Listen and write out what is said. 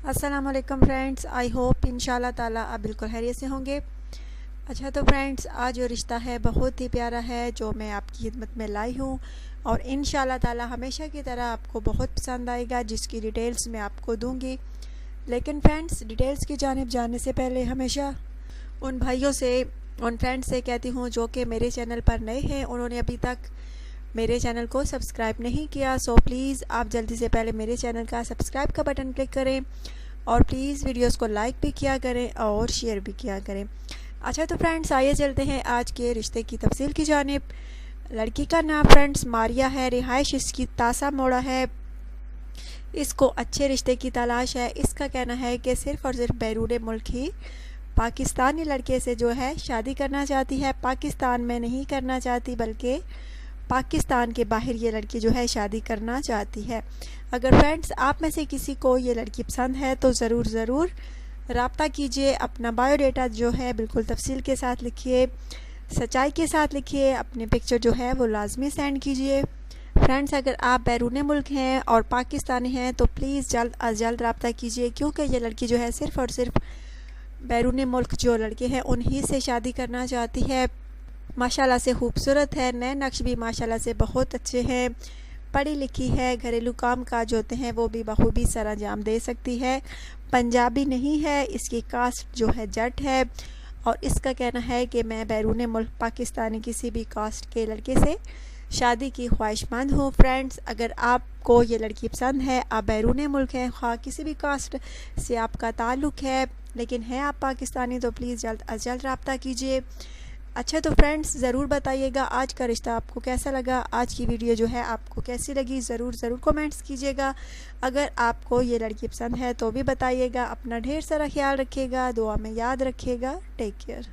अस्सलाम वालेकुम friends, I hope इंशाल्लाह ताला आप बिल्कुल खैरियत से होंगे। अच्छा तो फ्रेंड्स, आज जो रिश्ता है बहुत ही प्यारा है जो मैं आपकी खिदमत में लाई हूँ और इंशाल्लाह ताला हमेशा की तरह आपको बहुत पसंद आएगा, जिसकी डिटेल्स मैं आपको दूंगी। लेकिन फ्रेंड्स, डिटेल्स की जानिब जाने से पहले हमेशा उन भाइयों से, उन फ्रेंड्स से कहती हूँ जो कि मेरे चैनल पर नए हैं, उन्होंने अभी तक मेरे चैनल को सब्सक्राइब नहीं किया, सो प्लीज़ आप जल्दी से पहले मेरे चैनल का सब्सक्राइब का बटन क्लिक करें और प्लीज़ वीडियोस को लाइक भी किया करें और शेयर भी किया करें। अच्छा तो फ्रेंड्स, आइए चलते हैं आज के रिश्ते की तफसील की जानिब। लड़की का नाम फ्रेंड्स मारिया है, रिहाइश इसकी तासा मोड़ा है। इसको अच्छे रिश्ते की तलाश है। इसका कहना है कि सिर्फ़ और सिर्फ बैरून मुल्क ही पाकिस्तानी लड़के से जो है शादी करना चाहती है। पाकिस्तान में नहीं करना चाहती, बल्कि पाकिस्तान के बाहर ये लड़की जो है शादी करना चाहती है। अगर फ्रेंड्स आप में से किसी को ये लड़की पसंद है तो ज़रूर रब्ता कीजिए। अपना बायोडाटा जो है बिल्कुल तफसील के साथ लिखिए, सच्चाई के साथ लिखिए। अपने पिक्चर जो है वो लाजमी सेंड कीजिए। फ्रेंड्स, अगर आप बैरून मुल्क हैं और पाकिस्तानी हैं तो प्लीज़ जल्द अज जल्द रब्ता कीजिए, क्योंकि ये लड़की जो है सिर्फ़ और सिर्फ बैरून मुल्क जो लड़के हैं उन्हीं से शादी करना चाहती है। माशाल्लाह से खूबसूरत है, नए नक्श भी माशाल्लाह से बहुत अच्छे हैं, पढ़ी लिखी है, घरेलू काम काज होते हैं वो भी बखूबी सर अंजाम दे सकती है। पंजाबी नहीं है, इसकी कास्ट जो है जट है और इसका कहना है कि मैं बैरून मुल्क पाकिस्तानी किसी भी कास्ट के लड़के से शादी की ख्वाहिशमंद हूँ। फ्रेंड्स, अगर आपको ये लड़की पसंद है, आप बैरून मुल्क हैं, ख़ास किसी भी कास्ट से आपका ताल्लुक़ है लेकिन है आप पाकिस्तानी, तो प्लीज़ जल्द अज जल्द रब्ता कीजिए। अच्छा तो फ्रेंड्स, ज़रूर बताइएगा आज का रिश्ता आपको कैसा लगा, आज की वीडियो जो है आपको कैसी लगी, ज़रूर कमेंट्स कीजिएगा। अगर आपको ये लड़की पसंद है तो भी बताइएगा। अपना ढेर सारा ख्याल रखिएगा, दुआ में याद रखिएगा। Take care.